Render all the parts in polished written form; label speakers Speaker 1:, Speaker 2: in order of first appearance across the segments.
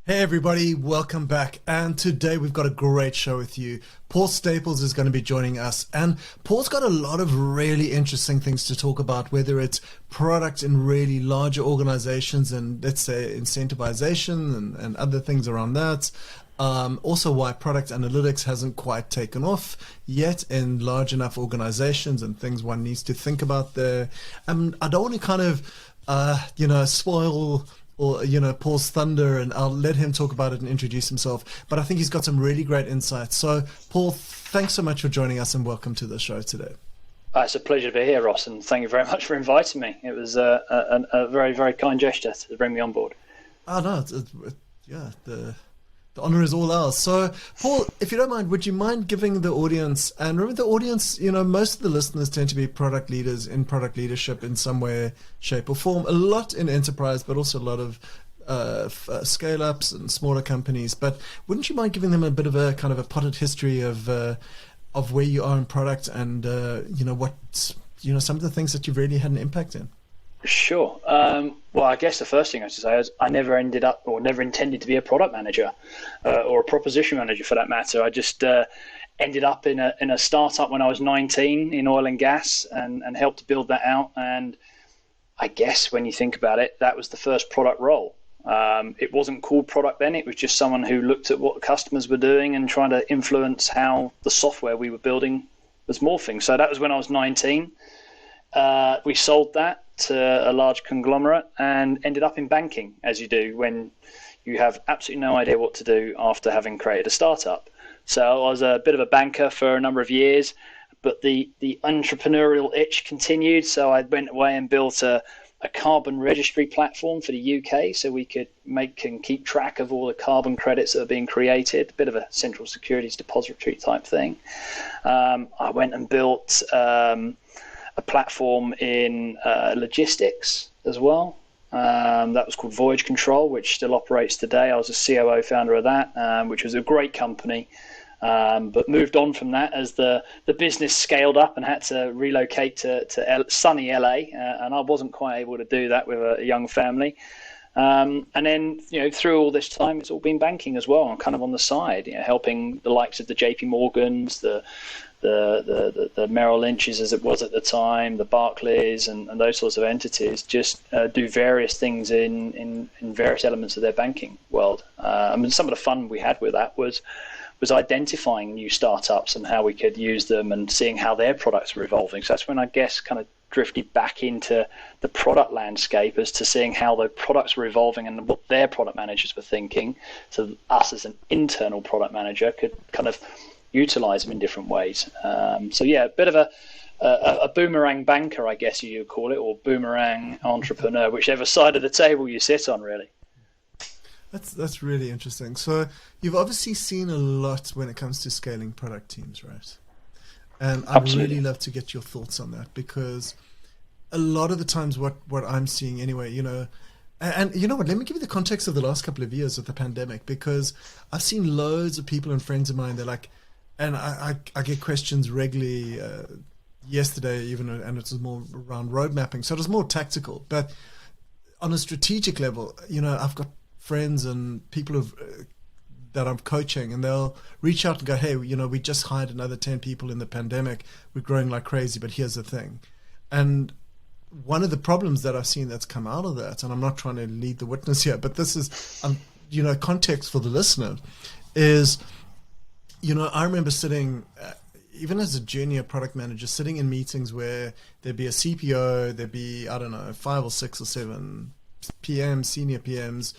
Speaker 1: Hey everybody, welcome back. And today we've got a great show with you. Paul Staples is going to be joining us, and Paul's got a lot of really interesting things to talk about, whether it's product in really larger organizations and, let's say, incentivization and other things around that. Also why product analytics hasn't quite taken off yet in large enough organizations and things one needs to think about there. I don't want to kind of, spoil Paul's thunder, and I'll let him talk about it and introduce himself. But I think he's got some really great insights. So, Paul, thanks so much for joining us and welcome to the show today.
Speaker 2: It's a pleasure to be here, Ross, and thank you very much for inviting me. It was a very, very kind gesture to bring me on board.
Speaker 1: Oh, no, the honor is all ours. So, Paul, if you don't mind, would you mind giving the audience, and remember the audience, most of the listeners tend to be product leaders in product leadership in some way, shape or form, a lot in enterprise, but also a lot of scale-ups and smaller companies. But wouldn't you mind giving them a bit of a kind of a potted history of where you are in product and, some of the things that you've really had an impact in?
Speaker 2: Sure. Well, I guess the first thing I should say is I never ended up or never intended to be a product manager or a proposition manager for that matter. I just ended up in a startup when I was 19 in oil and gas and helped to build that out. And I guess when you think about it, that was the first product role. It wasn't called product then. It was just someone who looked at what customers were doing and trying to influence how the software we were building was morphing. So that was when I was 19. We sold that to a large conglomerate and ended up in banking, as you do when you have absolutely no idea what to do after having created a startup. So I was a bit of a banker for a number of years, but the entrepreneurial itch continued. So I went away and built a carbon registry platform for the UK so we could make and keep track of all the carbon credits that are being created, a bit of a central securities depository type thing. I went and built a platform in logistics as well. That was called Voyage Control, which still operates today. I was a COO founder of that, which was a great company, but moved on from that as the business scaled up and had to relocate to sunny LA, and I wasn't quite able to do that with a young family. And then, through all this time, it's all been banking as well, and kind of on the side, helping the likes of the JP Morgans, the Merrill Lynch's as it was at the time, the Barclays and those sorts of entities just do various things in various elements of their banking world. Some of the fun we had with that was identifying new startups and how we could use them and seeing how their products were evolving. So that's when I guess kind of drifted back into the product landscape as to seeing how the products were evolving and what their product managers were thinking. So us as an internal product manager could kind of utilize them in different ways. A bit of a boomerang banker, I guess you call it, or boomerang entrepreneur, whichever side of the table you sit on, really.
Speaker 1: That's really interesting. So you've obviously seen a lot when it comes to scaling product teams, right? And I'd really love to get your thoughts on that, because a lot of the times what I'm seeing anyway, and you know what, let me give you the context of the last couple of years of the pandemic, because I've seen loads of people and friends of mine, they're like, and I get questions regularly, yesterday even, and it was more around road mapping. So it was more tactical. But on a strategic level, I've got friends and people that I'm coaching, and they'll reach out and go, hey, we just hired another 10 people in the pandemic. We're growing like crazy, but here's the thing. And one of the problems that I've seen that's come out of that, and I'm not trying to lead the witness here, but this is, context for the listener, is I remember sitting, even as a junior product manager, sitting in meetings where there'd be a CPO, there'd be, 5 or 6 or 7 PMs, senior PMs,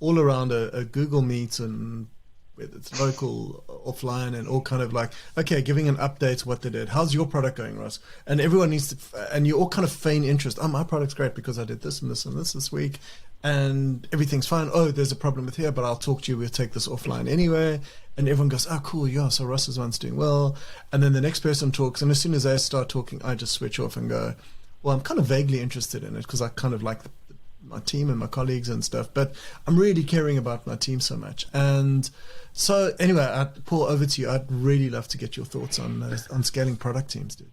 Speaker 1: all around a Google Meet, and whether it's local, offline, and all kind of like, okay, giving an update to what they did. How's your product going, Ross? And everyone needs to, and you all kind of feign interest. Oh, my product's great because I did this and this and this week, and everything's fine. Oh, there's a problem with here, but I'll talk to you. We'll take this offline anyway. And everyone goes, oh, cool, yeah, so Ross's one's doing well. And then the next person talks, and as soon as they start talking, I just switch off and go, well, I'm kind of vaguely interested in it because I kind of like my team and my colleagues and stuff, but I'm really caring about my team so much. And so anyway, Paul, over to you. I'd really love to get your thoughts on scaling product teams, dude.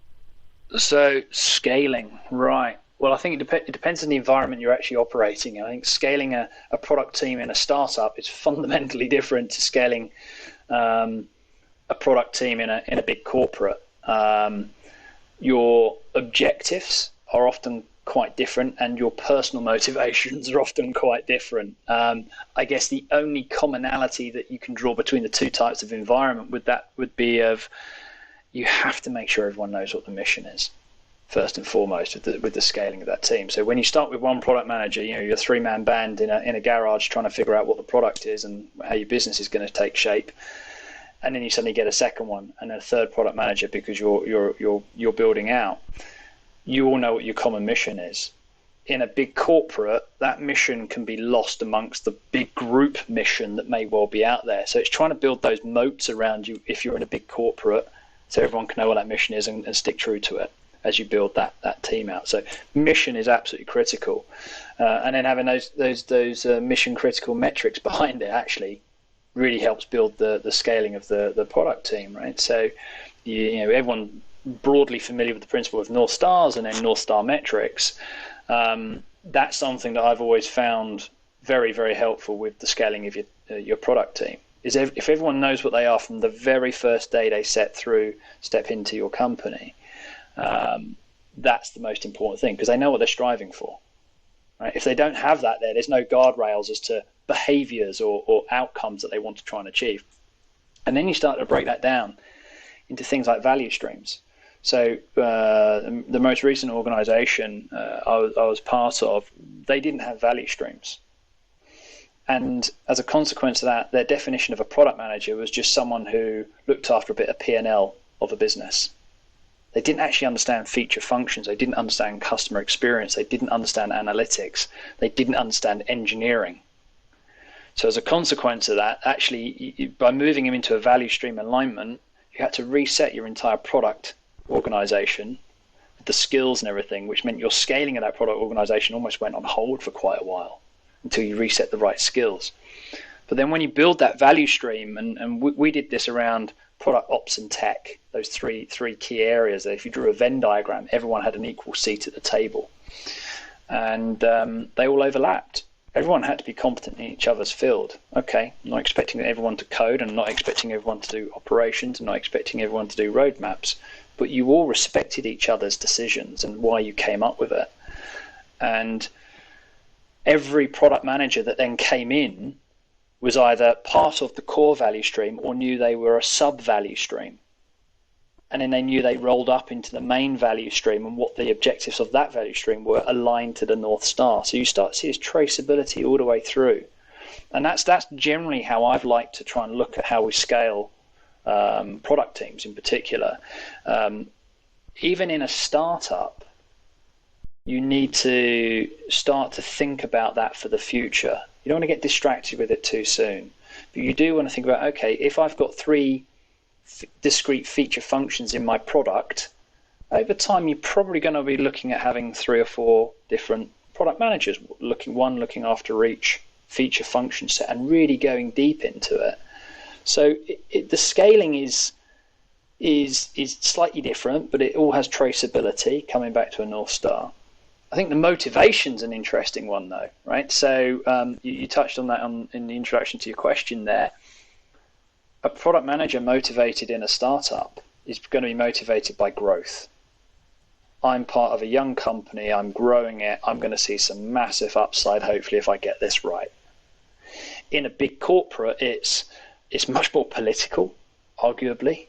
Speaker 2: So scaling, right. Well, I think it depends on the environment you're actually operating in. I think scaling a product team in a startup is fundamentally different to scaling a product team in a big corporate. Your objectives are often quite different, and your personal motivations are often quite different. I guess the only commonality that you can draw between the two types of environment would be of you have to make sure everyone knows what the mission is first and foremost with the scaling of that team. So when you start with one product manager, you're a three-man band in a garage trying to figure out what the product is and how your business is going to take shape. And then you suddenly get a second one and a third product manager because you're building out. You all know what your common mission is. In a big corporate, that mission can be lost amongst the big group mission that may well be out there. So it's trying to build those moats around you if you're in a big corporate, so everyone can know what that mission is and stick true to it as you build that team out. So mission is absolutely critical, and then having those mission critical metrics behind it actually really helps build the scaling of the product team, right? So everyone broadly familiar with the principle of North Stars and then North Star metrics. That's something that I've always found very, very helpful with the scaling of your product team. Is if everyone knows what they are from the very first day they step into your company, that's the most important thing, because they know what they're striving for. Right? If they don't have that there's no guardrails as to behaviors or outcomes that they want to try and achieve. And then you start to break that down into things like value streams. So the most recent organization I was part of, they didn't have value streams. And as a consequence of that, their definition of a product manager was just someone who looked after a bit of P&L of a business. They didn't actually understand feature functions. They didn't understand customer experience. They didn't understand analytics. They didn't understand engineering. So as a consequence of that, actually, by moving him into a value stream alignment, you had to reset your entire product organization, the skills and everything, which meant your scaling of that product organization almost went on hold for quite a while until you reset the right skills. But then when you build that value stream, and we did this around product ops and tech, those three key areas, that if you drew a Venn diagram, everyone had an equal seat at the table. And they all overlapped. Everyone had to be competent in each other's field. Okay, I'm not expecting everyone to code, and not expecting everyone to do operations, and not expecting everyone to do roadmaps, but you all respected each other's decisions and why you came up with it. And every product manager that then came in was either part of the core value stream or knew they were a sub-value stream. And then they knew they rolled up into the main value stream and what the objectives of that value stream were aligned to the North Star. So you start to see this traceability all the way through. And that's generally how I've liked to try and look at how we scale product teams in particular. Even in a startup, you need to start to think about that for the future. You don't want to get distracted with it too soon. But you do want to think about, okay, if I've got 3 discrete feature functions in my product, over time you're probably going to be looking at having 3 or 4 different product managers, looking after each feature function set and really going deep into it. So the scaling is slightly different, but it all has traceability, coming back to a North Star. I think the motivation's an interesting one, though, right? So you touched on that in the introduction to your question there. A product manager motivated in a startup is going to be motivated by growth. I'm part of a young company, I'm growing it, I'm going to see some massive upside, hopefully, if I get this right. In a big corporate, it's much more political, arguably,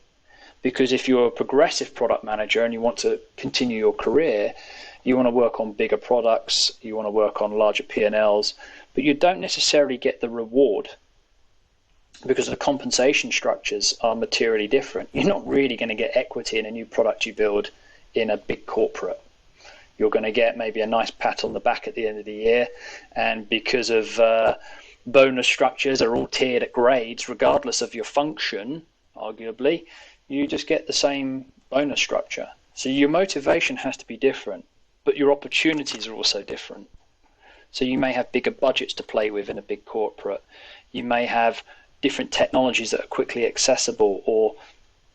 Speaker 2: because if you're a progressive product manager and you want to continue your career, you want to work on bigger products, you want to work on larger P&Ls, but you don't necessarily get the reward because the compensation structures are materially different. You're not really going to get equity in a new product you build in a big corporate. You're going to get maybe a nice pat on the back at the end of the year, and because of bonus structures are all tiered at grades, regardless of your function, arguably, you just get the same bonus structure. So your motivation has to be different, but your opportunities are also different. So you may have bigger budgets to play with in a big corporate. You may have different technologies that are quickly accessible, or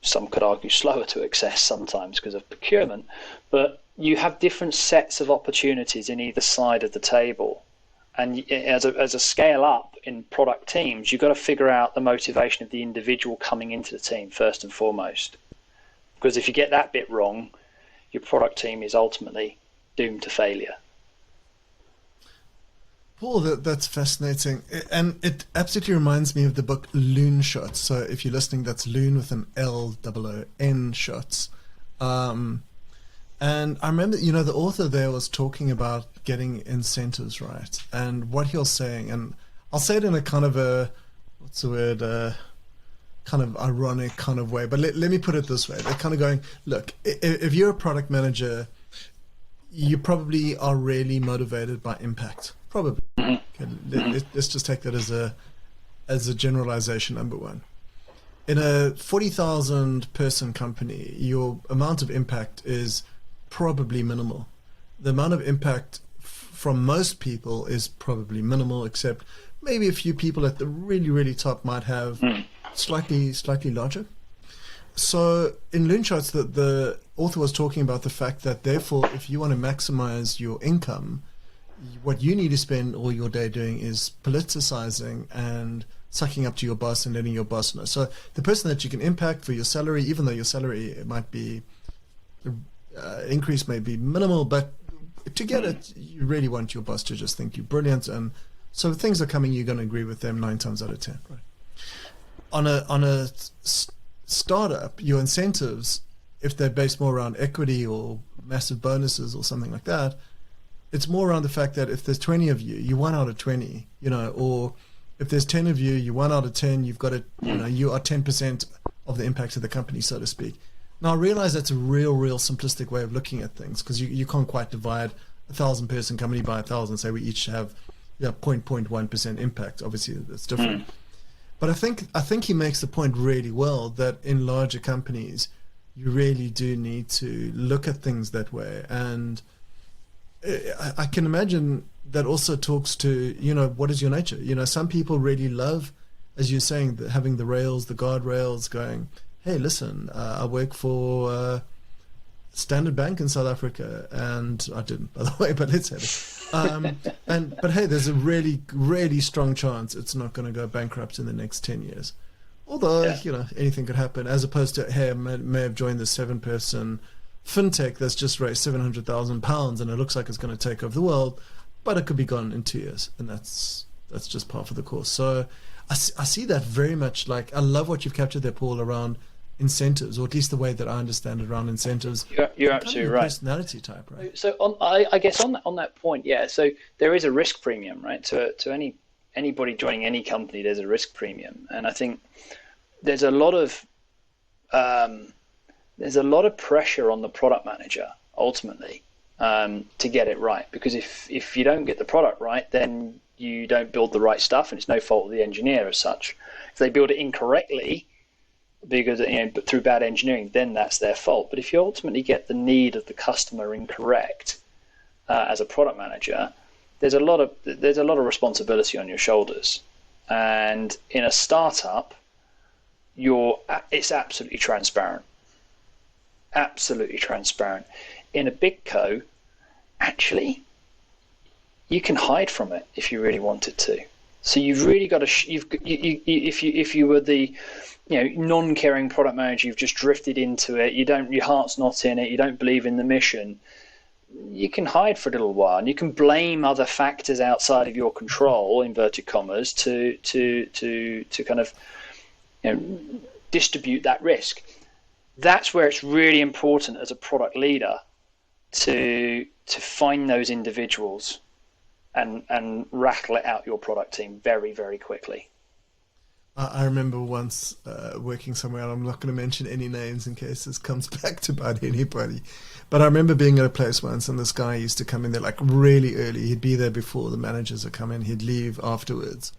Speaker 2: some could argue slower to access sometimes because of procurement, but you have different sets of opportunities in either side of the table. And as a scale up in product teams, you've got to figure out the motivation of the individual coming into the team first and foremost. Because if you get that bit wrong, your product team is ultimately doomed to failure.
Speaker 1: Paul, that's fascinating. And it absolutely reminds me of the book Loon Shots. So if you're listening, that's Loon with an L-O-O-N Shots. And I remember, the author there was talking about getting incentives right. And what he was saying, and I'll say it in a kind of kind of ironic kind of way, but let me put it this way. They're kind of going, look, if you're a product manager, you probably are really motivated by impact. Probably. Okay, let's just take that as a generalization, number one. In a 40,000 person company, your amount of impact is probably minimal. The amount of impact from most people is probably minimal, except maybe a few people at the really, really top might have slightly larger. So in Loonshots, the author was talking about the fact that therefore, if you want to maximize your income, what you need to spend all your day doing is politicizing and sucking up to your boss and letting your boss know. So the person that you can impact for your salary, even though your salary might be increase may be minimal, but to get it, you really want your boss to just think you're brilliant. And so things are coming, you're going to agree with them 9 times out of 10. Right? On a startup, your incentives, if they're based more around equity or massive bonuses or something like that, it's more around the fact that if there's 20 of you, you 1 out of 20, or if there's 10 of you, you 1 out of 10, you've got you are 10% of the impact of the company, so to speak. Now, I realize that's a real simplistic way of looking at things, because you can't quite divide 1,000 person company by 1,000 and say we each have 0.1% impact. Obviously, that's different. But I think he makes the point really well that in larger companies, you really do need to look at things that way. And I can imagine that also talks to, what is your nature? Some people really love, as you're saying, having the rails, the guardrails going, hey, listen, I work for Standard Bank in South Africa, and I didn't, by the way, but let's have it. But hey, there's a really, really strong chance it's not going to go bankrupt in the next 10 years. Although, anything could happen, as opposed to, hey, I may have joined this 7-person fintech that's just raised £700,000 and it looks like it's going to take over the world, but it could be gone in 2 years, and that's just par for the course. So I see that very much. Like, I love what you've captured there, Paul, around incentives, or at least the way that I understand it around incentives.
Speaker 2: You're absolutely right.
Speaker 1: Personality type, right?
Speaker 2: So I guess on that point, so there is a risk premium, right? To anybody joining any company, there's a risk premium, and I think there's a lot of pressure on the product manager ultimately to get it right, because if you don't get the product right, then you don't build the right stuff, and it's no fault of the engineer as such. If they build it incorrectly, because but through bad engineering, then that's their fault. But if you ultimately get the need of the customer incorrect as a product manager, there's a lot of responsibility on your shoulders. And in a startup, it's absolutely transparent. Absolutely transparent. In a big co, actually, you can hide from it if you really wanted to. So you've really got to. If you were the non-caring product manager, you've just drifted into it. Your heart's not in it. You don't believe in the mission. You can hide for a little while, and you can blame other factors outside of your control, inverted commas, to kind of distribute that risk. That's where it's really important as a product leader to find those individuals and rattle it out your product team very, very quickly.
Speaker 1: I remember once working somewhere, and I'm not going to mention any names in case this comes back to bite anybody, but I remember being at a place once, and this guy used to come in there like really early. He'd be there before the managers would come in. He'd leave afterwards.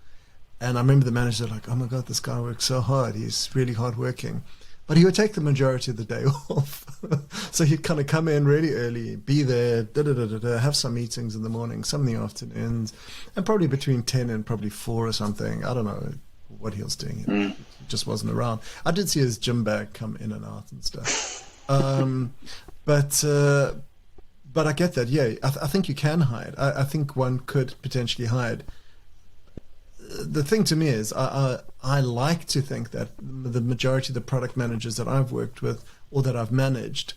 Speaker 1: And I remember the manager like, oh my God, this guy works so hard. He's really hard working. But he would take the majority of the day off. So he'd kind of come in really early, be there, have some meetings in the morning, some in the afternoons, and probably between 10 and probably 4 or something. I don't know. what he was doing. He just wasn't around. I did see his gym bag come in and out and stuff. But I get that. Yeah, I think you can hide. I think one could potentially hide. The thing to me is I like to think that the majority of the product managers that I've worked with or that I've managed,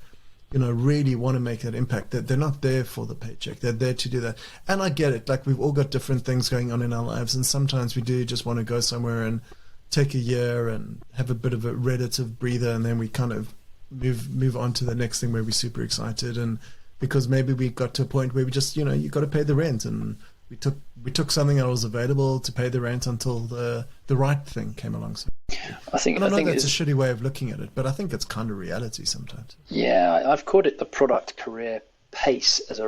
Speaker 1: really want to make that impact. That they're not there for the paycheck. They're there to do that. And I get it. Like, we've all got different things going on in our lives, and sometimes we do just want to go somewhere and take a year and have a bit of a relative breather, and then we kind of move on to the next thing where we're super excited. And because maybe we got to a point where we just, you got to pay the rent, and we took something that was available to pay the rent until the right thing came along. So
Speaker 2: I think
Speaker 1: that's a shitty way of looking at it, but I think it's kind of reality sometimes.
Speaker 2: Yeah, I've called it the product career pace as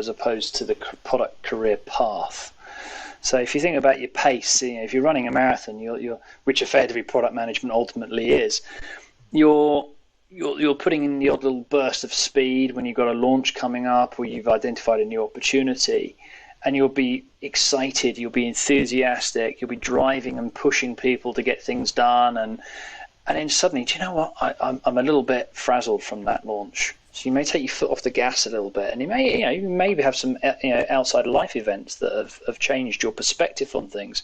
Speaker 2: opposed to the product career path. So if you think about your pace, if you're running a marathon, which a fair degree product management ultimately is, you're putting in the odd little burst of speed when you've got a launch coming up or you've identified a new opportunity. And you'll be excited, you'll be enthusiastic, you'll be driving and pushing people to get things done, and then suddenly, do you know what? I'm a little bit frazzled from that launch. So you may take your foot off the gas a little bit, and you maybe have some outside life events that have changed your perspective on things.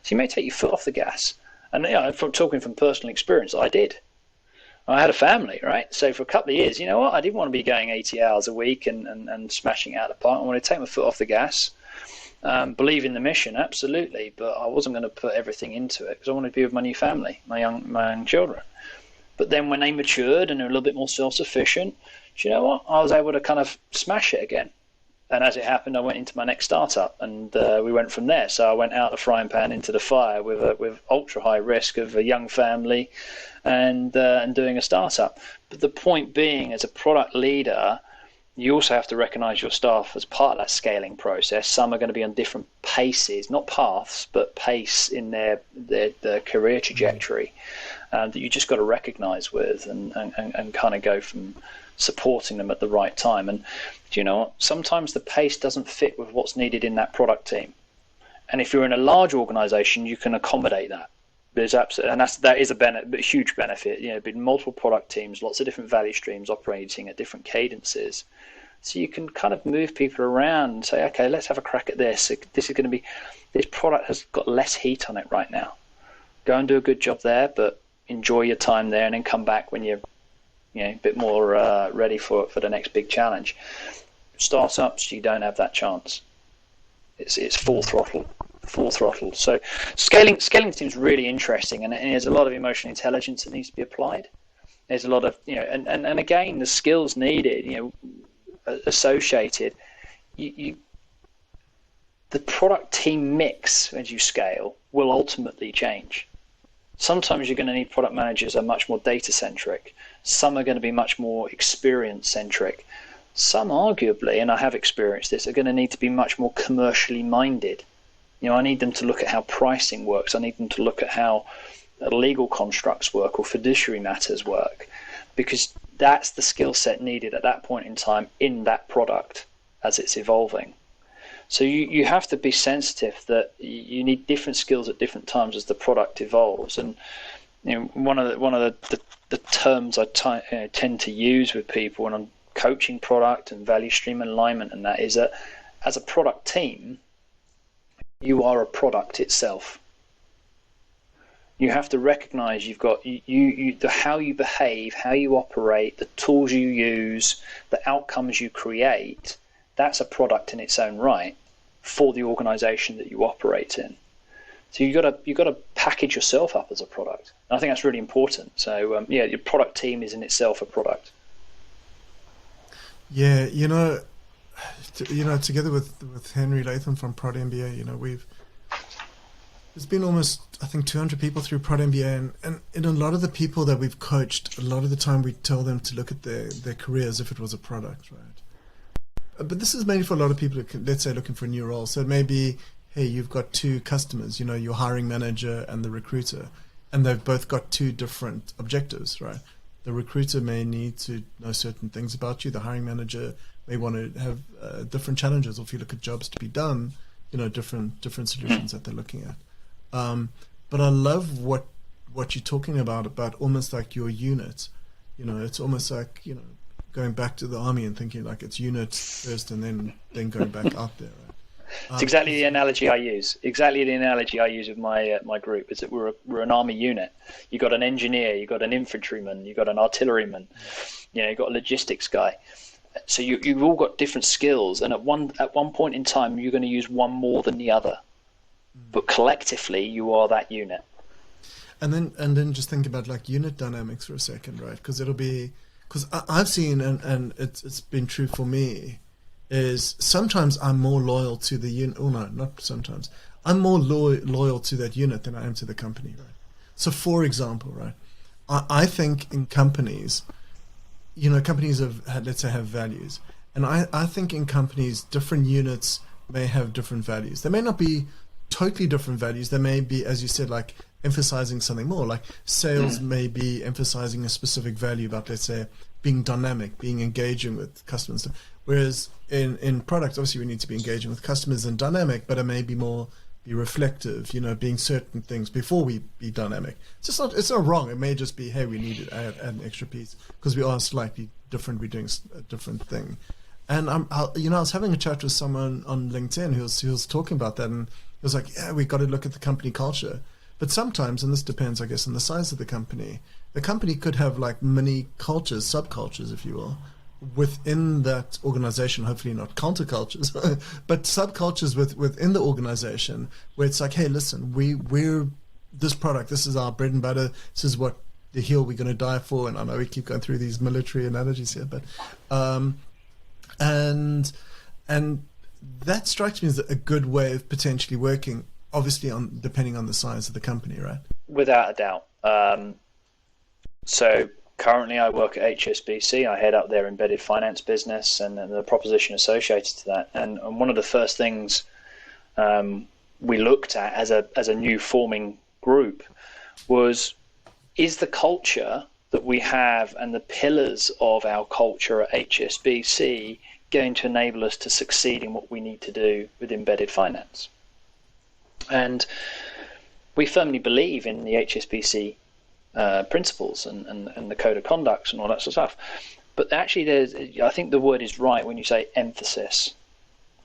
Speaker 2: So you may take your foot off the gas. And from talking from personal experience, I did. I had a family, right? So for a couple of years, I didn't want to be going 80 hours a week and smashing it out of the park. I wanted to take my foot off the gas. Believe in the mission, absolutely, but I wasn't going to put everything into it because I wanted to be with my new family, my young children. But then when they matured and they were a little bit more self-sufficient, do you know what? I was able to kind of smash it again. And as it happened, I went into my next startup, and we went from there. So I went out the frying pan into the fire with ultra high risk of a young family and doing a startup. But the point being, as a product leader, you also have to recognize your staff as part of that scaling process. Some are going to be on different paces, not paths, but pace in their career trajectory that you just got to recognize with and kind of go from supporting them at the right time. And do you know what? Sometimes the pace doesn't fit with what's needed in that product team. And if you're in a large organization, you can accommodate that. There's absolutely, and that is a huge benefit. Been multiple product teams, lots of different value streams operating at different cadences. So you can kind of move people around and say, okay, let's have a crack at this. This product has got less heat on it right now. Go and do a good job there, but enjoy your time there, and then come back when you're a bit more ready for the next big challenge. Startups, you don't have that chance. It's full throttle. So scaling seems really interesting, and there's a lot of emotional intelligence that needs to be applied. There's a lot of and again, the skills needed associated. The product team mix as you scale will ultimately change. Sometimes you're going to need product managers that are much more data centric. Some are going to be much more experience centric. Some, arguably, and I have experienced this, are going to need to be much more commercially minded. I need them to look at how pricing works. I need them to look at how legal constructs work or fiduciary matters work, because that's the skill set needed at that point in time in that product as it's evolving. So you have to be sensitive that you need different skills at different times as the product evolves. And one of the terms I tend to use with people when I'm coaching product and value stream alignment, and that is that as a product team, you are a product itself. You have to recognize you've got how you behave, how you operate, the tools you use, the outcomes you create. That's a product in its own right for the organization that you operate in. So you got to package yourself up as a product. And I think that's really important. So your product team is in itself a product.
Speaker 1: Yeah, together with Henry Latham from Prod MBA, there's been almost, I think, 200 people through Prod MBA, and a lot of the people that we've coached, a lot of the time we tell them to look at their career as if it was a product, right? But this is mainly for a lot of people who let's say, looking for a new role. So it may be, hey, you've got two customers, your hiring manager and the recruiter, and they've both got two different objectives, right? The recruiter may need to know certain things about you. The hiring manager may want to have different challenges, or if you look at jobs to be done, different solutions that they're looking at. But I love what you're talking about almost like your unit. It's almost like, going back to the army and thinking like it's unit first and then going back out there. Right?
Speaker 2: It's exactly the analogy I use. Exactly the analogy I use with my group is that we're an army unit. You got an engineer, you got an infantryman, you got an artilleryman, you got a logistics guy. So you've all got different skills, and at one point in time you're going to use one more than the other, but collectively you are that unit.
Speaker 1: And then just think about like unit dynamics for a second, right? Because I've seen, and it's been true for me, is sometimes I'm more loyal to the unit. Oh no, not sometimes. I'm more loyal to that unit than I am to the company, right? So, for example, right, I think in companies, companies let's say have values, and I think in companies different units may have different values. They may not be totally different values. They may be, as you said, like emphasizing something more. Like sales may be emphasizing a specific value about, let's say, being dynamic, being engaging with customers. Whereas in products, obviously we need to be engaging with customers and dynamic, but it may be reflective, being certain things before we be dynamic. It's not wrong. It may just be, hey, we need to add an extra piece because we are slightly different. We're doing a different thing. And I was having a chat with someone on LinkedIn who was talking about that, and he was like, yeah, we got to look at the company culture. But sometimes, and this depends, I guess, on the size of the company could have like mini cultures, subcultures, if you will, within that organization, hopefully not countercultures, but subcultures within the organization, where it's like, hey, listen, we're this product, this is our bread and butter, this is what the hill we're going to die for. And I know we keep going through these military analogies here, but and that strikes me as a good way of potentially working, obviously depending on the size of the company, right?
Speaker 2: Without a doubt. So currently I work at HSBC. I head up their embedded finance business and the proposition associated to that. And one of the first things we looked at as a new forming group is the culture that we have and the pillars of our culture at HSBC going to enable us to succeed in what we need to do with embedded finance. And we firmly believe in the HSBC principles and the code of conduct and all that sort of stuff. But actually, I think the word is right when you say emphasis.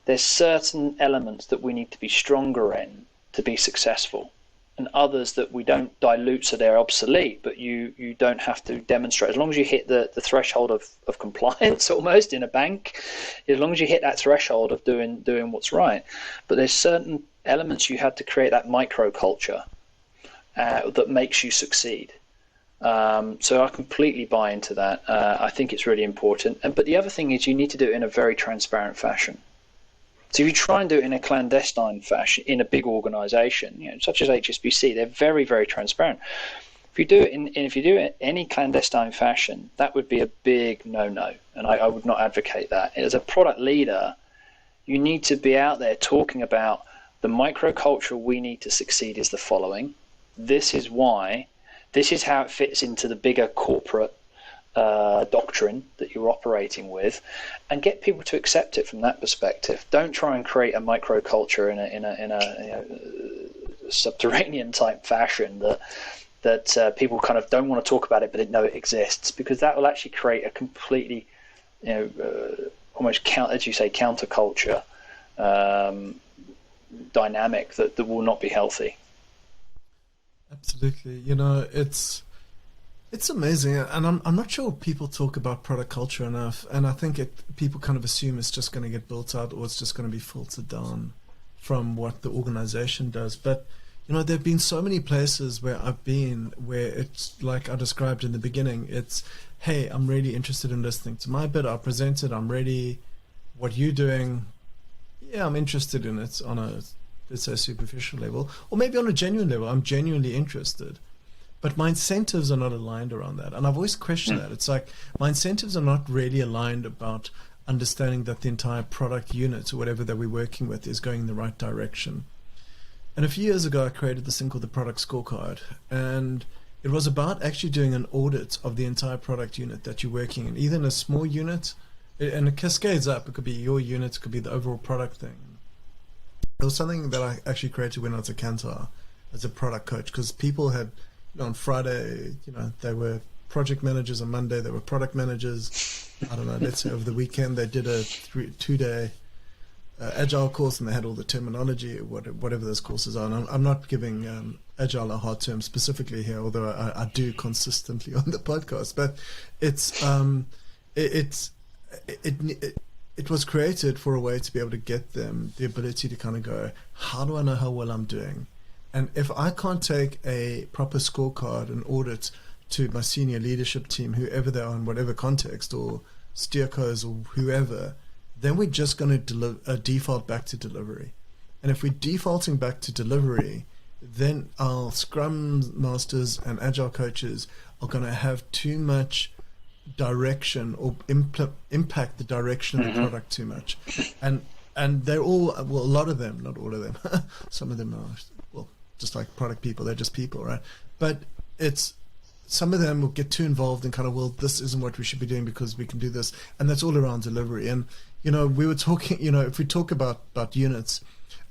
Speaker 2: There's certain elements that we need to be stronger in to be successful, and others that we don't dilute so they're obsolete, but you don't have to demonstrate. As long as you hit the threshold of compliance almost in a bank, as long as you hit that threshold of doing what's right. But there's certain elements you have to create that microculture that makes you succeed. So I completely buy into that. I think it's really important. But the other thing is you need to do it in a very transparent fashion. So if you try and do it in a clandestine fashion in a big organization, such as HSBC, they're very, very transparent. If you do it in any clandestine fashion, that would be a big no-no, and I would not advocate that. As a product leader, you need to be out there talking about the microculture we need to succeed is the following. This is why. This is how it fits into the bigger corporate doctrine that you're operating with, and get people to accept it from that perspective. Don't try and create a microculture in a subterranean type fashion that people kind of don't want to talk about it, but they know it exists, because that will actually create a completely, almost counterculture dynamic that will not be healthy.
Speaker 1: Absolutely. It's amazing, and I'm not sure people talk about product culture enough, and I think people kind of assume it's just going to get built out or it's just going to be filtered down from what the organization does. But there have been so many places where I've been where it's like I described in the beginning. It's, hey, I'm really interested in listening to my bit. I'll present it. I'm ready. What you're doing, yeah, I'm interested in it on a, let's say, superficial level, or maybe on a genuine level. I'm genuinely interested. But my incentives are not aligned around that. And I've always questioned that. It's like my incentives are not really aligned about understanding that the entire product unit or whatever that we're working with is going in the right direction. And a few years ago, I created this thing called the product scorecard. And it was about actually doing an audit of the entire product unit that you're working in, either in a small unit, and it cascades up. It could be your unit, it could be the overall product thing. It was something that I actually created when I was at Kantar. as a product coach, because people had, on Friday, they were project managers. On Monday, they were product managers. I don't know, let's say over the weekend, they did a 2-day Agile course, and they had all the terminology, whatever those courses are. And I'm not giving Agile a hard term specifically here, although I do consistently on the podcast. But it was created for a way to be able to get them the ability to kind of go, how do I know how well I'm doing? And if I can't take a proper scorecard and audit to my senior leadership team, whoever they are in whatever context, or steercos or whoever, then we're just going to default back to delivery. And if we're defaulting back to delivery, then our Scrum Masters and Agile coaches are going to have too much direction, or impact the direction of the product too much. And they're all, well, a lot of them, not all of them, some of them are, well, just like product people, they're just people, right? But some of them will get too involved in kind of, well, this isn't what we should be doing because we can do this. And that's all around delivery. And, we were talking, if we talk about units,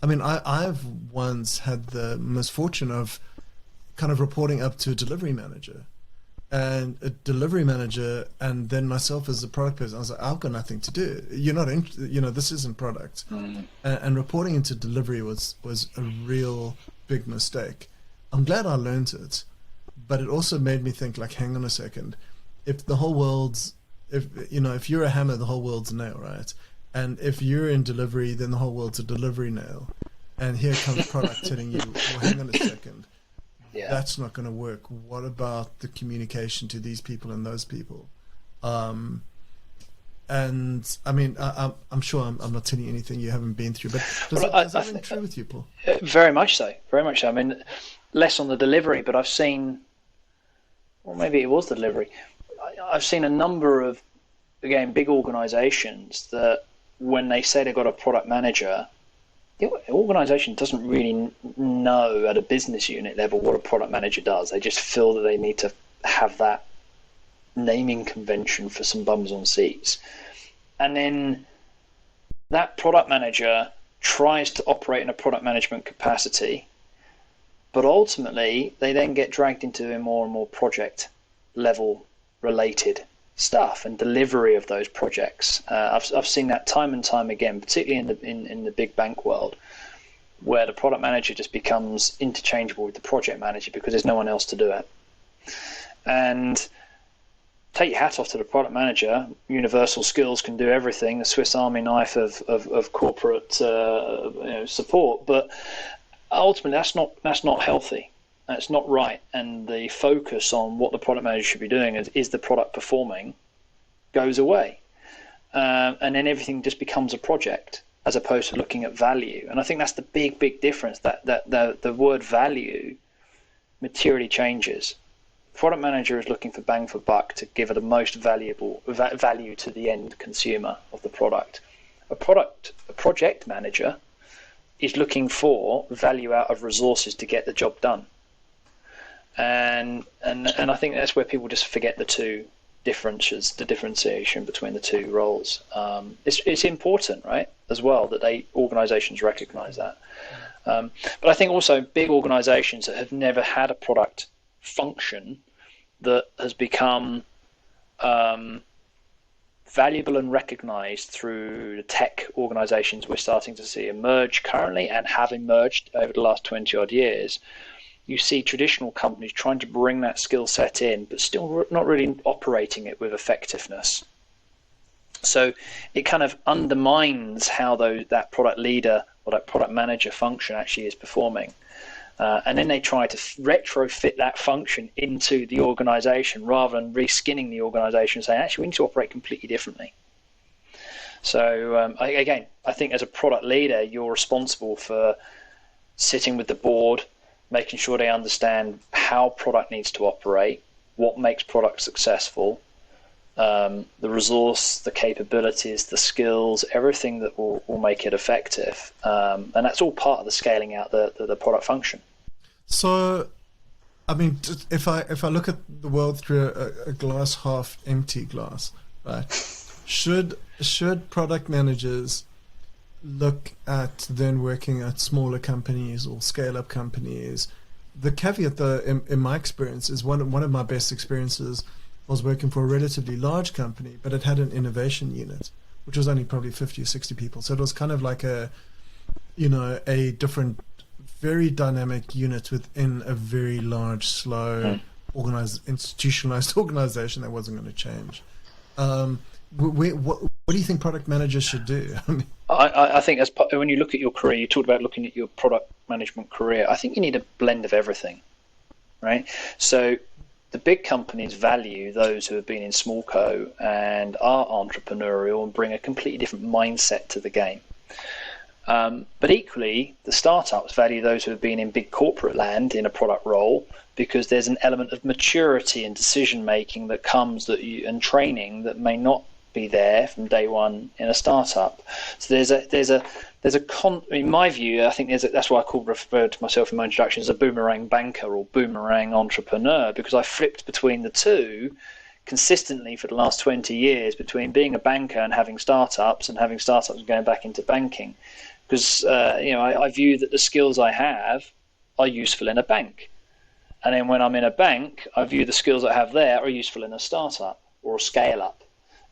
Speaker 1: I mean, I've once had the misfortune of kind of reporting up to a delivery manager. And a delivery manager, and then myself as a product person, I was like, I've got nothing to do. You're not, this isn't product. And reporting into delivery was a real big mistake. I'm glad I learned it, but it also made me think, like, hang on a second. If the whole world's, if you're a hammer, the whole world's a nail, right? And if you're in delivery, then the whole world's a delivery nail. And here comes product telling you, well, hang on a second. Yeah. That's not going to work. What about the communication to these people and those people? And I mean, I'm sure I'm not telling you anything you haven't been through, but does that ring true with you, Paul?
Speaker 2: Very much so. Very much so. I mean, less on the delivery, but I've seen, or maybe it was the delivery. I've seen a number of, again, big organizations that when they say they've got a product manager, the organization doesn't really know at a business unit level what a product manager does. They just feel that they need to have that naming convention for some bums on seats. And then that product manager tries to operate in a product management capacity, but ultimately they then get dragged into a more and more project level related stuff and delivery of those projects. I've seen that time and time again, particularly in the big bank world, where the product manager just becomes interchangeable with the project manager because there's no one else to do it. And take your hat off to the product manager. Universal skills, can do everything, the Swiss Army knife of corporate support, but ultimately that's not healthy. That's not right. And the focus on what the product manager should be doing is the product performing goes away. And then everything just becomes a project as opposed to looking at value. And I think that's the big difference, that the word value materially changes. Product manager is looking for bang for buck to give it the most valuable value to the end consumer of the product. A project manager is looking for value out of resources to get the job done. And I think that's where people just forget the two differences, the differentiation between the two roles. It's important, right, as well, that organizations recognize that. But I think also big organizations that have never had a product function that has become valuable and recognized through the tech organizations we're starting to see emerge currently and have emerged over the last 20 odd years. You see traditional companies trying to bring that skill set in, but still not really operating it with effectiveness. So it kind of undermines how that product leader or that product manager function actually is performing. And then they try to retrofit that function into the organization rather than reskinning the organization and saying, actually, we need to operate completely differently. So again, I think as a product leader, you're responsible for sitting with the board, making sure they understand how product needs to operate, what makes product successful, the resource, the capabilities, the skills, everything that will make it effective. And that's all part of the scaling out the product function.
Speaker 1: So, I mean, if I look at the world through a glass half empty glass, right? Should product managers look at then working at smaller companies or scale-up companies the caveat, though, in my experience, is one of my best experiences was working for a relatively large company, but it had an innovation unit, which was only probably 50 or 60 people. So it was kind of like a different, very dynamic unit within a very large, slow, institutionalized organization that wasn't going to change. What do you think product managers should do?
Speaker 2: I think when you look at your career, you talked about looking at your product management career. I think you need a blend of everything, right? So the big companies value those who have been in small co and are entrepreneurial and bring a completely different mindset to the game. But equally, the startups value those who have been in big corporate land in a product role, because there's an element of maturity and decision making that comes and training that may not be there from day one in a startup. So in my view, I think that's why I referred to myself in my introduction as a boomerang banker or boomerang entrepreneur, because I flipped between the two consistently for the last 20 years, between being a banker and having startups, and having startups and going back into banking, because I view that the skills I have are useful in a bank, and then when I'm in a bank, I view the skills I have there are useful in a startup or a scale up,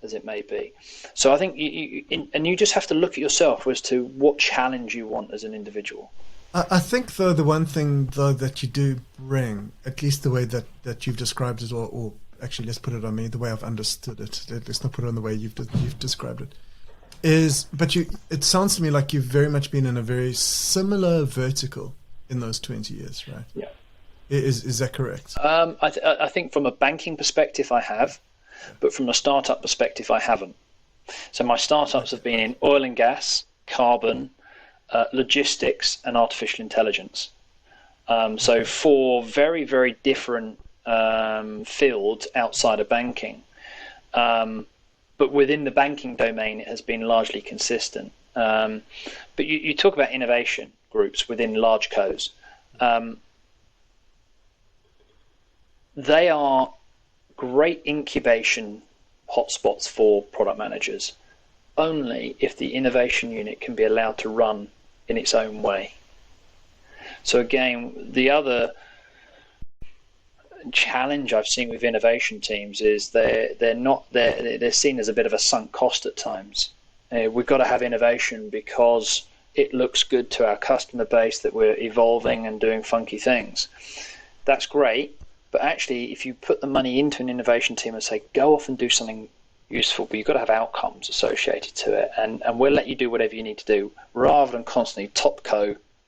Speaker 2: as it may be. So I think you just have to look at yourself as to what challenge you want as an individual.
Speaker 1: I think, though, the one thing, though, that you do bring, at least the way that you've described it, or actually, let's put it on me, the way I've understood it. Let's not put it on the way you've described it. It sounds to me like you've very much been in a very similar vertical in those 20 years, right?
Speaker 2: Yeah.
Speaker 1: Is that correct?
Speaker 2: I think from a banking perspective, I have, but from a startup perspective, I haven't. So my startups have been in oil and gas, carbon, logistics, and artificial intelligence. So 4 very, very different fields outside of banking. But within the banking domain, it has been largely consistent. But you talk about innovation groups within large co's. They are great incubation hotspots for product managers, only if the innovation unit can be allowed to run in its own way. So again, the other challenge I've seen with innovation teams is they're seen as a bit of a sunk cost at times. We've got to have innovation because it looks good to our customer base that we're evolving and doing funky things. That's great, but actually, if you put the money into an innovation team and say, go off and do something useful, but you've got to have outcomes associated to it, and we'll let you do whatever you need to do, rather than constantly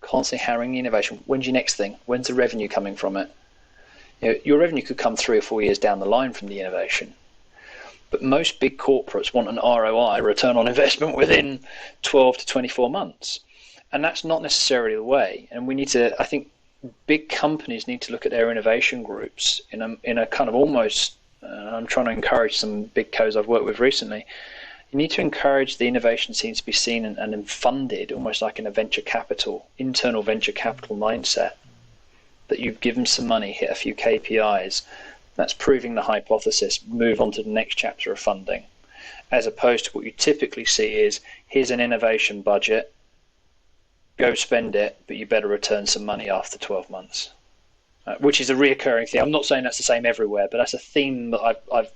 Speaker 2: constantly hammering the innovation. When's your next thing? When's the revenue coming from it? Your revenue could come 3 or 4 years down the line from the innovation. But most big corporates want an ROI, return on investment, within 12 to 24 months. And that's not necessarily the way. And we need to, I think, big companies need to look at their innovation groups in a kind of almost, I'm trying to encourage some big co's I've worked with recently. You need to encourage the innovation team to be seen and funded almost like in a internal venture capital mindset. That you've given some money, hit a few KPIs, that's proving the hypothesis, move on to the next chapter of funding. As opposed to what you typically see is, here's an innovation budget, go spend it, but you better return some money after 12 months. Which is a reoccurring thing. I'm not saying that's the same everywhere, but that's a theme that I've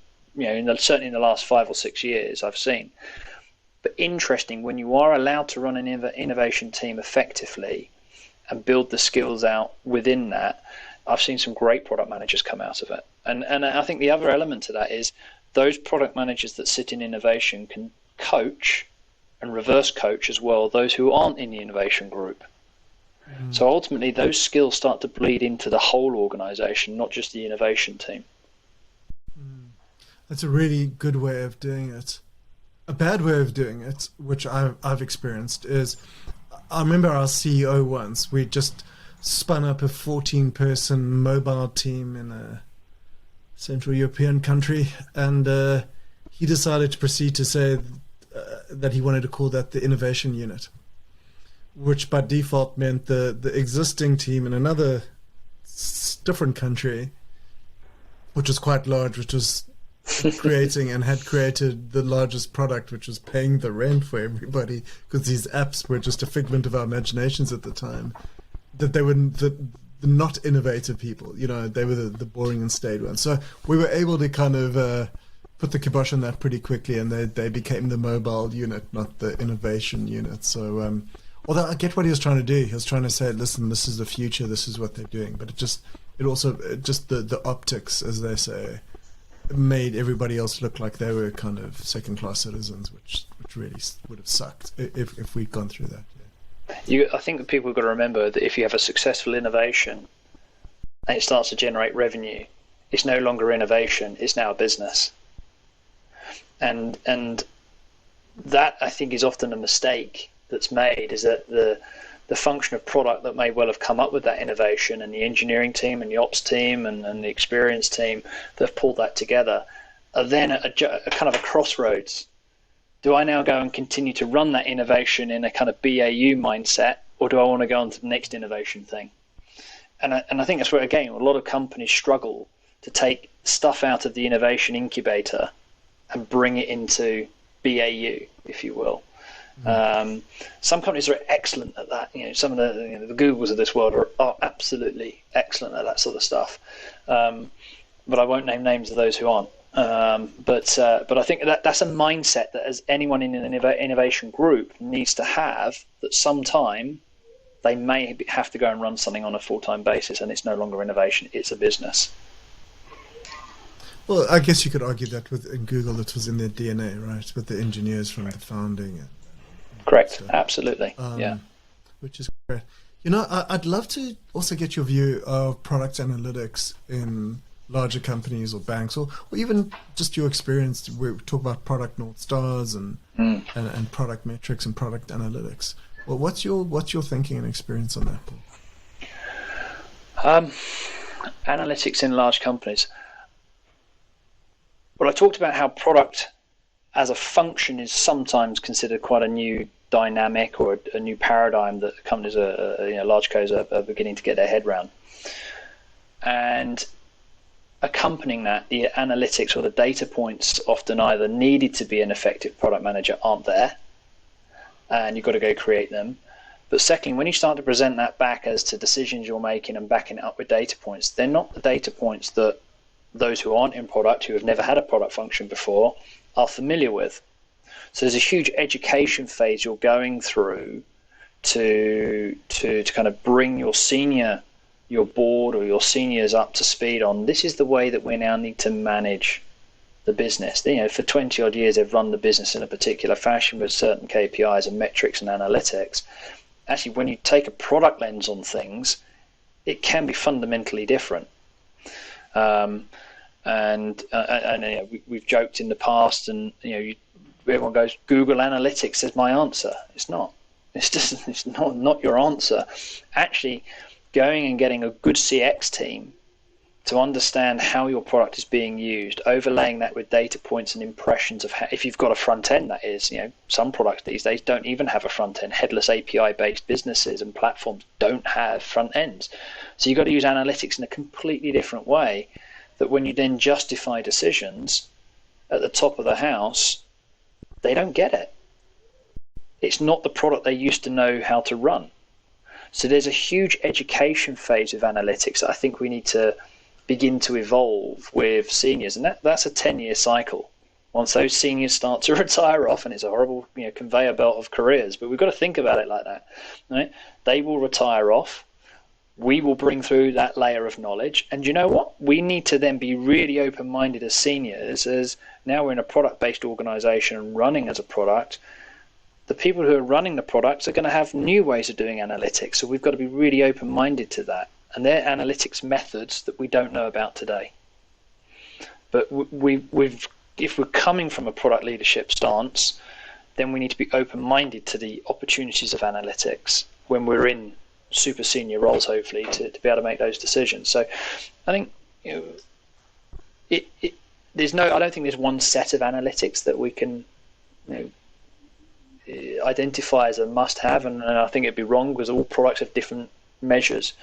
Speaker 2: certainly in the last 5 or 6 years I've seen. But interesting, when you are allowed to run an innovation team effectively and build the skills out within that, I've seen some great product managers come out of it. And I think the other element to that is those product managers that sit in innovation can coach and reverse coach as well those who aren't in the innovation group. So ultimately those skills start to bleed into the whole organization, not just the innovation team.
Speaker 1: That's a really good way of doing it. A bad way of doing it, which I've experienced, is I remember our CEO once, we just spun up a 14-person mobile team in a Central European country, and he decided to proceed to say that he wanted to call that the innovation unit, which by default meant the existing team in another different country, which was quite large, which was creating and had created the largest product, which was paying the rent for everybody, because these apps were just a figment of our imaginations at the time, that the not innovative people. You know, they were the boring and staid ones. So we were able to kind of put the kibosh on that pretty quickly, and they became the mobile unit, not the innovation unit. So although I get what he was trying to do, he was trying to say, listen, this is the future, this is what they're doing. But it also the optics, as they say, made everybody else look like they were kind of second-class citizens, which really would have sucked if we'd gone through that.
Speaker 2: I think that people have got to remember that if you have a successful innovation and it starts to generate revenue, it's no longer innovation, it's now a business. And that, I think, is often a mistake that's made, is that the function of product that may well have come up with that innovation, and the engineering team and the ops team and the experience team that have pulled that together, are then at a kind of a crossroads. Do I now go and continue to run that innovation in a kind of BAU mindset, or do I want to go on to the next innovation thing? And I think that's where, again, a lot of companies struggle to take stuff out of the innovation incubator and bring it into BAU, if you will. Some companies are excellent at that. You know, some of the Googles of this world are absolutely excellent at that sort of stuff. But I won't name names of those who aren't. But I think that's a mindset that, as anyone in an innovation group needs to have, that sometime they may have to go and run something on a full-time basis, and it's no longer innovation, it's a business.
Speaker 1: Well, I guess you could argue that in Google it was in their DNA, right, with the engineers from the founding.
Speaker 2: Correct,
Speaker 1: so,
Speaker 2: absolutely, yeah.
Speaker 1: Which is great. You know, I'd love to also get your view of product analytics in larger companies or banks, or even just your experience. We talk about product North Stars and product metrics and product analytics. Well, what's your thinking and experience on that, Paul?
Speaker 2: Analytics in large companies. Well, I talked about how product as a function is sometimes considered quite a new dynamic or a new paradigm that companies large co's are beginning to get their head around. And accompanying that, the analytics or the data points often either needed to be an effective product manager aren't there, and you've got to go create them. But secondly, when you start to present that back as to decisions you're making and backing it up with data points, they're not the data points that those who aren't in product, who have never had a product function before, are familiar with. So there's a huge education phase you're going through to kind of bring your board or your seniors up to speed on, this is the way that we now need to manage the business. You know, for 20 odd years they've run the business in a particular fashion with certain KPIs and metrics and analytics. Actually, when you take a product lens on things, it can be fundamentally different. We've joked in the past, and everyone goes, Google Analytics is my answer. It's not. It's not your answer. Actually, going and getting a good CX team to understand how your product is being used, overlaying that with data points and impressions of how, if you've got a front end, that is, some products these days don't even have a front end. Headless API based businesses and platforms don't have front ends. So you've got to use analytics in a completely different way, that when you then justify decisions at the top of the house, they don't get it. It's not the product they used to know how to run. So there's a huge education phase of analytics that I think we need to begin to evolve with seniors, and that's a 10-year cycle. Once those seniors start to retire off, and it's a horrible conveyor belt of careers, but we've got to think about it like that, right? They will retire off. We will bring through that layer of knowledge, and you know what? We need to then be really open-minded as seniors, as now we're in a product-based organization and running as a product. The people who are running the products are going to have new ways of doing analytics, so we've got to be really open-minded to that. And they're analytics methods that we don't know about today. But if we're coming from a product leadership stance, then we need to be open-minded to the opportunities of analytics when we're in super senior roles, hopefully, to be able to make those decisions. So I think I don't think there's one set of analytics that we can identify as a must-have, and I think it'd be wrong because all products have different measures.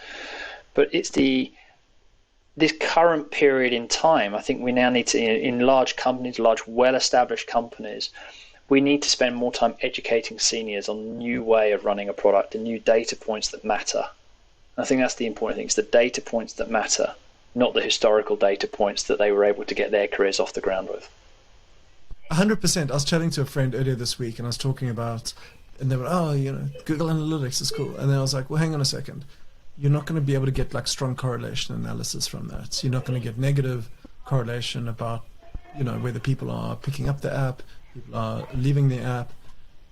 Speaker 2: But it's this current period in time, I think we now need to, in large companies, large well-established companies, we need to spend more time educating seniors on a new way of running a product and new data points that matter. I think that's the important thing. It's the data points that matter, not the historical data points that they were able to get their careers off the ground with.
Speaker 1: 100%. I was chatting to a friend earlier this week, and I was talking about, and they were, Google Analytics is cool. And then I was like, well, hang on a second. You're not going to be able to get like strong correlation analysis from that. You're not going to get negative correlation about, whether people are picking up the app, people are leaving the app.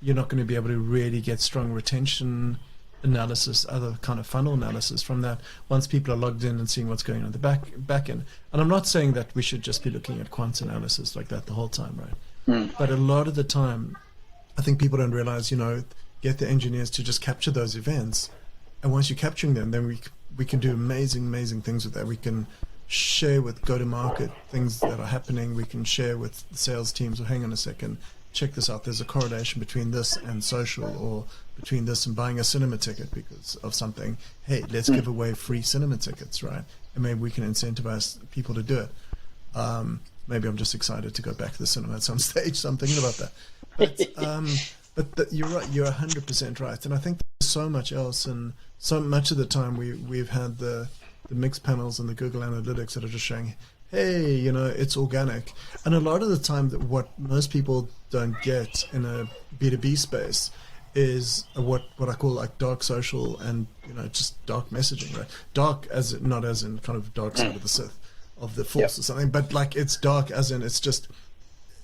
Speaker 1: You're not going to be able to really get strong retention analysis, other kind of funnel analysis from that once people are logged in and seeing what's going on in the back end. And I'm not saying that we should just be looking at quant analysis like that the whole time, right? But a lot of the time, I think people don't realize, get the engineers to just capture those events. And once you're capturing them, then we can do amazing things with that. We can share with go-to-market things that are happening. We can share with the sales teams, hang on a second, check this out. There's a correlation between this and social, or between this and buying a cinema ticket because of something. Hey, let's give away free cinema tickets, right? And maybe we can incentivize people to do it. Maybe I'm just excited to go back to the cinema at some stage, so I'm thinking about that. But you're right. You're 100% right. And I think there's so much else, and so much of the time we've had the mixed panels and the Google Analytics that are just showing, hey, it's organic. And a lot of the time, that what most people don't get in a B2B space is what I call like dark social and just dark messaging, right? Dark not as in kind of dark side of the Sith of the Force or something, but like it's dark as in it's just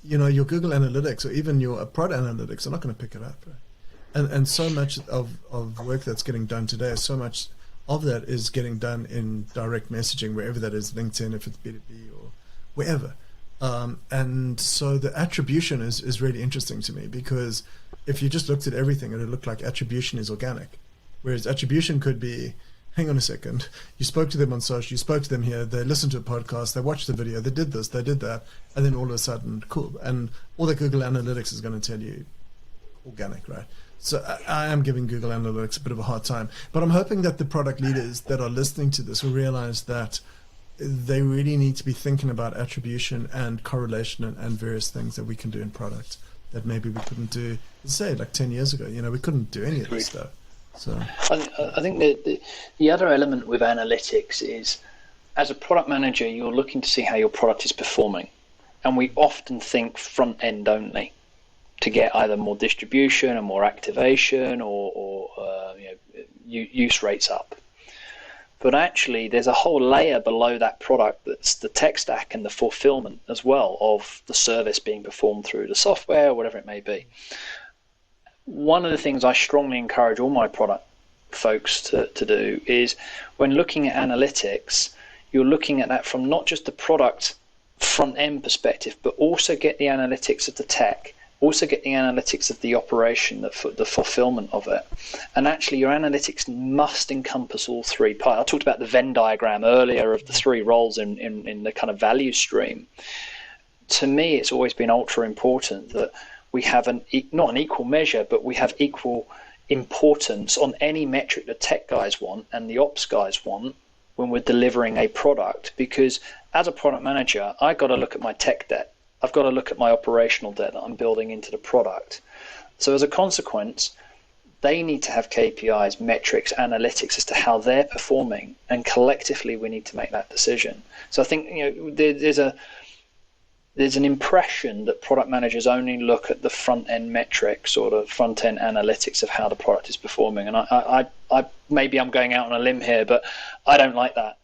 Speaker 1: your Google Analytics or even your product analytics are not going to pick it up, right? And so much of work that's getting done today, so much of that is getting done in direct messaging, wherever that is, LinkedIn, if it's B2B or wherever. And so the attribution is really interesting to me, because if you just looked at everything, it would look like attribution is organic. Whereas attribution could be, hang on a second, you spoke to them on social, you spoke to them here, they listened to a podcast, they watched the video, they did this, they did that, and then all of a sudden, cool. And all that Google Analytics is going to tell you, organic, right? So I am giving Google Analytics a bit of a hard time. But I'm hoping that the product leaders that are listening to this will realize that they really need to be thinking about attribution and correlation and various things that we can do in product that maybe we couldn't do, say, like 10 years ago. We couldn't do any of this stuff. So
Speaker 2: I think the other element with analytics is, as a product manager, you're looking to see how your product is performing. And we often think front end only to get either more distribution or more activation or use rates up. But actually, there's a whole layer below that product that's the tech stack and the fulfillment as well of the service being performed through the software or whatever it may be. One of the things I strongly encourage all my product folks to do is, when looking at analytics, you're looking at that from not just the product front end perspective, but also get the analytics of the tech, also get the analytics of the operation, the fulfillment of it. And actually your analytics must encompass all three parts. I talked about the Venn diagram earlier of the three roles in the kind of value stream. To me, it's always been ultra important that we have not an equal measure, but we have equal importance on any metric the tech guys want and the ops guys want when we're delivering a product. Because as a product manager, I got to look at my tech debt. I've got to look at my operational debt that I'm building into the product. So as a consequence, they need to have KPIs, metrics, analytics as to how they're performing, and collectively we need to make that decision. So I think there's an impression that product managers only look at the front end metrics or the front end analytics of how the product is performing. And I maybe I'm going out on a limb here, but I don't like that.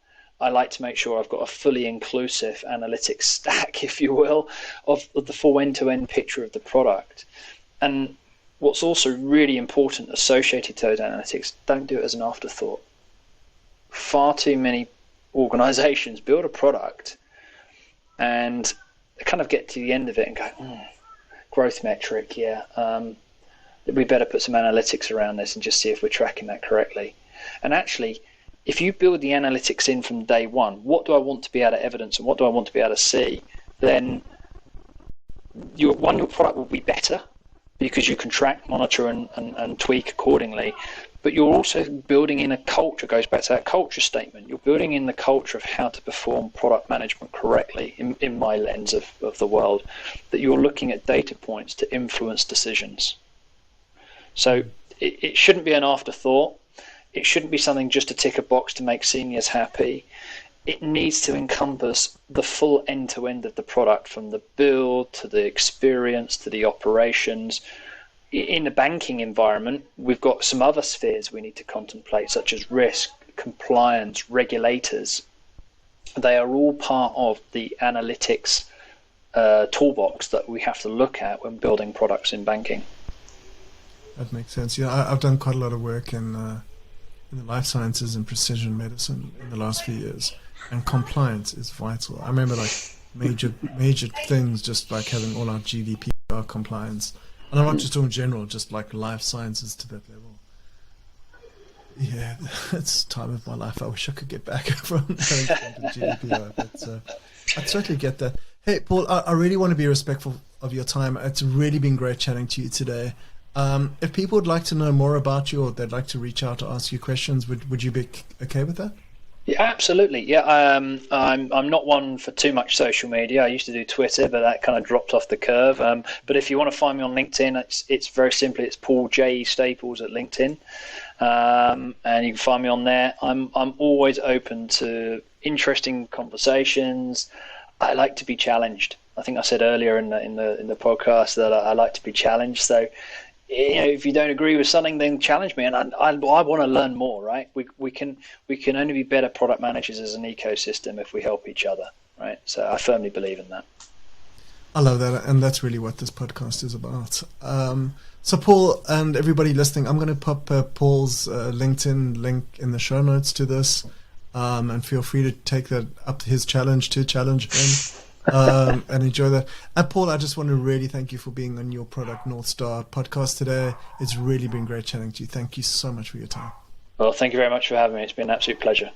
Speaker 2: I like to make sure I've got a fully inclusive analytics stack, if you will, of the full end-to-end picture of the product. And what's also really important associated to those analytics, don't do it as an afterthought. Far too many organizations build a product and they kind of get to the end of it and go, growth metric, we better put some analytics around this and just see if we're tracking that correctly. And actually, if you build the analytics in from day one, what do I want to be able to evidence and what do I want to be able to see, then your product will be better because you can track, monitor, and tweak accordingly. But you're also building in a culture, goes back to that culture statement. You're building in the culture of how to perform product management correctly, in my lens of the world, that you're looking at data points to influence decisions. So it shouldn't be an afterthought. it shouldn't be something just to tick a box to make seniors happy. It needs to encompass the full end-to-end of the product, from the build to the experience to the operations. In the banking environment, we've got some other spheres we need to contemplate, such as risk, compliance, regulators. They are all part of the analytics toolbox that we have to look at when building products in banking.
Speaker 1: That makes sense. Yeah, I've done quite a lot of work in the life sciences and precision medicine in the last few years, and compliance is vital. I remember like major things, just like having all our GDPR compliance, and I'm not just talking general, just like life sciences to that level. Yeah, it's time of my life. I wish I could get back from having to GDPR, but I totally get that. Hey, Paul, I really want to be respectful of your time. It's really been great chatting to you today. If people would like to know more about you, or they'd like to reach out to ask you questions, would you be okay with that?
Speaker 2: Yeah, absolutely. Yeah, I'm not one for too much social media. I used to do Twitter, but that kind of dropped off the curve. But if you want to find me on LinkedIn, it's very simply, it's Paul J. Staples at LinkedIn, and you can find me on there. I'm always open to interesting conversations. I like to be challenged. I think I said earlier in the podcast that I like to be challenged. So, if you don't agree with something, then challenge me, and I want to learn more. Right? We can only be better product managers as an ecosystem if we help each other. Right? So I firmly believe in that.
Speaker 1: I love that, and that's really what this podcast is about. So Paul and everybody listening, I'm going to pop Paul's LinkedIn link in the show notes to this, and feel free to take that up to his challenge to challenge him. And enjoy that. And Paul, I just want to really thank you for being on your Product North Star podcast today. It's really been great chatting to you. Thank you so much for your time.
Speaker 2: Well, thank you very much for having me. It's been an absolute pleasure.